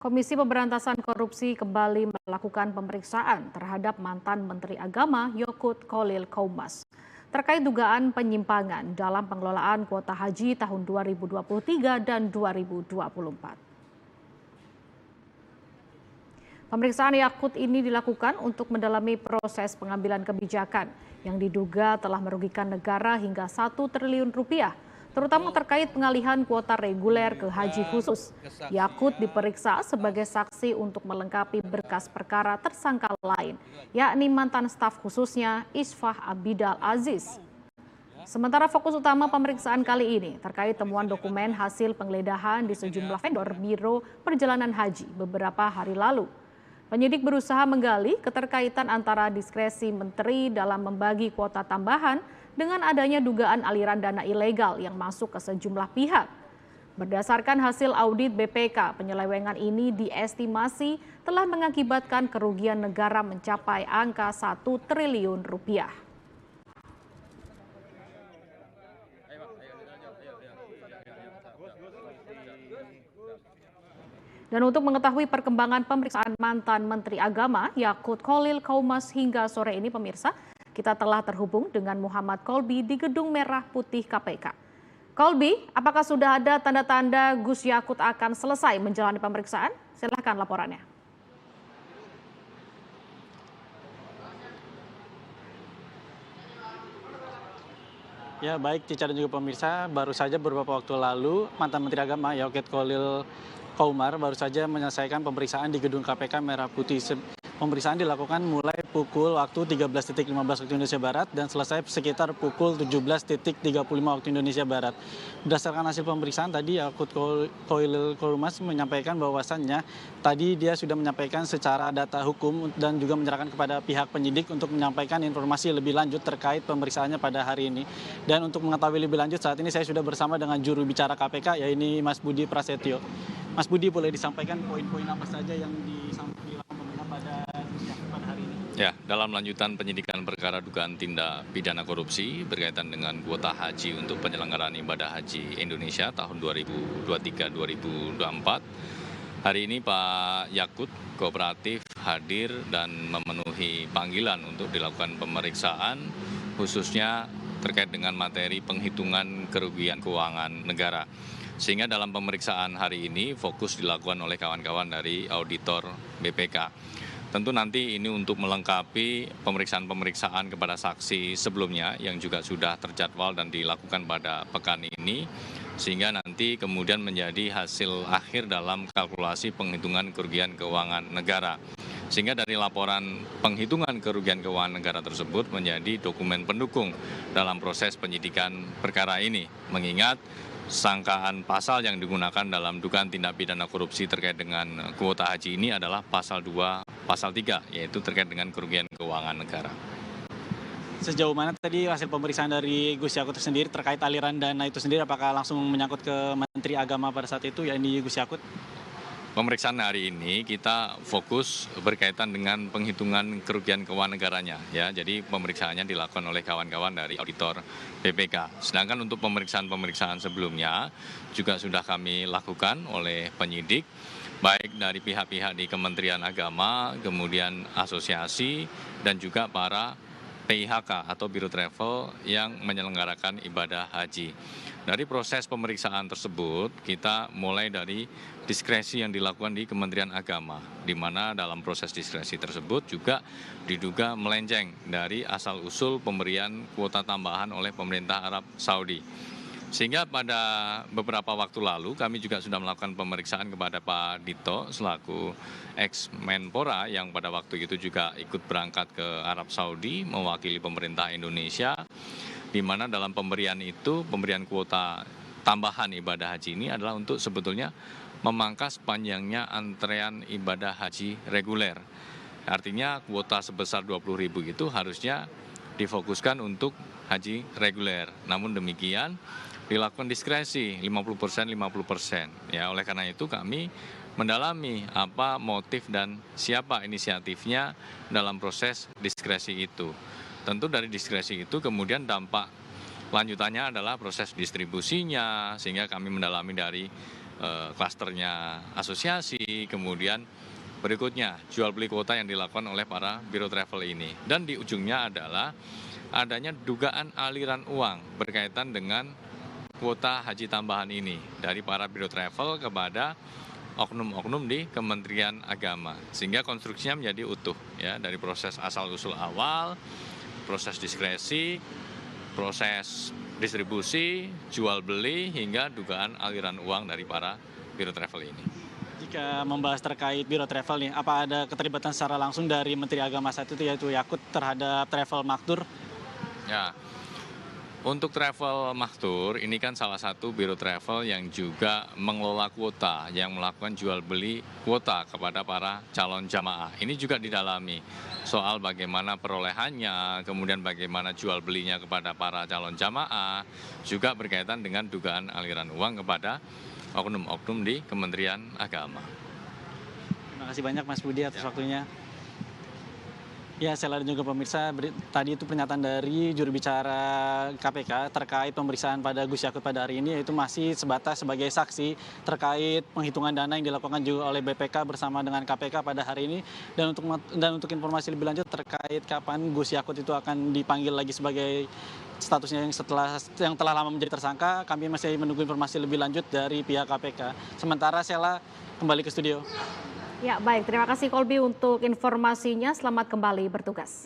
Komisi Pemberantasan Korupsi kembali melakukan pemeriksaan terhadap mantan Menteri Agama Yakut Khalil Qaumas terkait dugaan penyimpangan dalam pengelolaan kuota haji tahun 2023 dan 2024. Pemeriksaan Yakut ini dilakukan untuk mendalami proses pengambilan kebijakan yang diduga telah merugikan negara hingga 1 triliun rupiah, terutama terkait pengalihan kuota reguler ke haji khusus. Yakut diperiksa sebagai saksi untuk melengkapi berkas perkara tersangka lain, yakni mantan staf khususnya Isfah Abidal Aziz. Sementara fokus utama pemeriksaan kali ini terkait temuan dokumen hasil penggeledahan di sejumlah vendor biro perjalanan haji beberapa hari lalu. Penyidik berusaha menggali keterkaitan antara diskresi menteri dalam membagi kuota tambahan dengan adanya dugaan aliran dana ilegal yang masuk ke sejumlah pihak. Berdasarkan hasil audit BPK, penyelewengan ini diestimasi telah mengakibatkan kerugian negara mencapai angka 1 triliun rupiah. Dan untuk mengetahui perkembangan pemeriksaan mantan Menteri Agama Yakut Khalil Qaumas hingga sore ini pemirsa, kita telah terhubung dengan Muhammad Kolbi di Gedung Merah Putih KPK. Kolbi, apakah sudah ada tanda-tanda Gus Yakut akan selesai menjalani pemeriksaan? Silahkan laporannya. Ya baik Cica dan juga pemirsa, baru saja beberapa waktu lalu mantan Menteri Agama Yakut Khalil Qaumas baru saja menyelesaikan pemeriksaan di Gedung KPK Merah Putih. Pemeriksaan dilakukan mulai pukul waktu 13.15 waktu Indonesia Barat dan selesai sekitar pukul 17.35 waktu Indonesia Barat. Berdasarkan hasil pemeriksaan tadi Yakut Khalil Qaumas menyampaikan bahwasannya tadi dia sudah menyampaikan secara data hukum dan juga menyerahkan kepada pihak penyidik untuk menyampaikan informasi lebih lanjut terkait pemeriksaannya pada hari ini. Dan untuk mengetahui lebih lanjut saat ini saya sudah bersama dengan juru bicara KPK yaitu Mas Budi Prasetyo. Mas Budi, boleh disampaikan poin-poin apa saja yang dilakukan pemerintah pada hari ini? Ya, dalam lanjutan penyidikan perkara dugaan tindak pidana korupsi berkaitan dengan kuota haji untuk penyelenggaraan ibadah haji Indonesia tahun 2023-2024, hari ini Pak Yakut kooperatif hadir dan memenuhi panggilan untuk dilakukan pemeriksaan khususnya terkait dengan materi penghitungan kerugian keuangan negara. Sehingga dalam pemeriksaan hari ini fokus dilakukan oleh kawan-kawan dari auditor BPK. Tentu nanti ini untuk melengkapi pemeriksaan-pemeriksaan kepada saksi sebelumnya yang juga sudah terjadwal dan dilakukan pada pekan ini. Sehingga nanti kemudian menjadi hasil akhir dalam kalkulasi penghitungan kerugian keuangan negara. Sehingga dari laporan penghitungan kerugian keuangan negara tersebut menjadi dokumen pendukung dalam proses penyidikan perkara ini. Mengingat sangkaan pasal yang digunakan dalam dugaan tindak pidana korupsi terkait dengan kuota haji ini adalah pasal 2, pasal 3, yaitu terkait dengan kerugian keuangan negara. Sejauh mana tadi hasil pemeriksaan dari Gus Yakut sendiri terkait aliran dana itu sendiri, apakah langsung menyangkut ke Menteri Agama pada saat itu, yakni Gus Yakut? Pemeriksaan hari ini kita fokus berkaitan dengan penghitungan kerugian keuangan negaranya, ya. Jadi pemeriksaannya dilakukan oleh kawan-kawan dari auditor BPK. Sedangkan untuk pemeriksaan-pemeriksaan sebelumnya juga sudah kami lakukan oleh penyidik, baik dari pihak-pihak di Kementerian Agama, kemudian asosiasi, dan juga para PIHK atau Biro Travel yang menyelenggarakan ibadah haji. Dari proses pemeriksaan tersebut, kita mulai dari diskresi yang dilakukan di Kementerian Agama, di mana dalam proses diskresi tersebut juga diduga melenceng dari asal-usul pemberian kuota tambahan oleh pemerintah Arab Saudi. Sehingga pada beberapa waktu lalu kami juga sudah melakukan pemeriksaan kepada Pak Dito selaku ex-Menpora yang pada waktu itu juga ikut berangkat ke Arab Saudi mewakili pemerintah Indonesia, di mana dalam pemberian itu, pemberian kuota tambahan ibadah haji ini adalah untuk sebetulnya memangkas panjangnya antrean ibadah haji reguler. Artinya kuota sebesar 20.000 itu harusnya difokuskan untuk haji reguler. Namun demikian dilakukan diskresi 50%, 50%. Ya, oleh karena itu kami mendalami apa motif dan siapa inisiatifnya dalam proses diskresi itu. Tentu dari diskresi itu kemudian dampak lanjutannya adalah proses distribusinya, sehingga kami mendalami dari klasternya asosiasi, kemudian berikutnya jual beli kuota yang dilakukan oleh para biro travel ini. Dan di ujungnya adalah adanya dugaan aliran uang berkaitan dengan kuota haji tambahan ini dari para biro travel kepada oknum-oknum di Kementerian Agama, sehingga konstruksinya menjadi utuh ya, dari proses asal usul awal, proses diskresi, proses distribusi, jual beli, hingga dugaan aliran uang dari para biro travel ini. Jika membahas terkait biro travel nih, apa ada keterlibatan secara langsung dari Menteri Agama saat itu yaitu Yakut terhadap travel maktur? Ya, untuk travel maktur ini kan salah satu biro travel yang juga mengelola kuota, yang melakukan jual beli kuota kepada para calon jamaah. Ini juga didalami soal bagaimana perolehannya, kemudian bagaimana jual belinya kepada para calon jamaah, juga berkaitan dengan dugaan aliran uang kepada oknum-oknum di Kementerian Agama. Terima kasih banyak Mas Budi atas waktunya. Ya, saya dan juga pemirsa, tadi itu pernyataan dari juru bicara KPK terkait pemeriksaan pada Gus Yakut pada hari ini, yaitu masih sebatas sebagai saksi terkait penghitungan dana yang dilakukan juga oleh BPK bersama dengan KPK pada hari ini. Dan untuk informasi lebih lanjut terkait kapan Gus Yakut itu akan dipanggil lagi sebagai statusnya yang telah lama menjadi tersangka, kami masih menunggu informasi lebih lanjut dari pihak KPK. Sementara Sela kembali ke studio. Ya, baik. Terima kasih Kolbi untuk informasinya. Selamat kembali bertugas.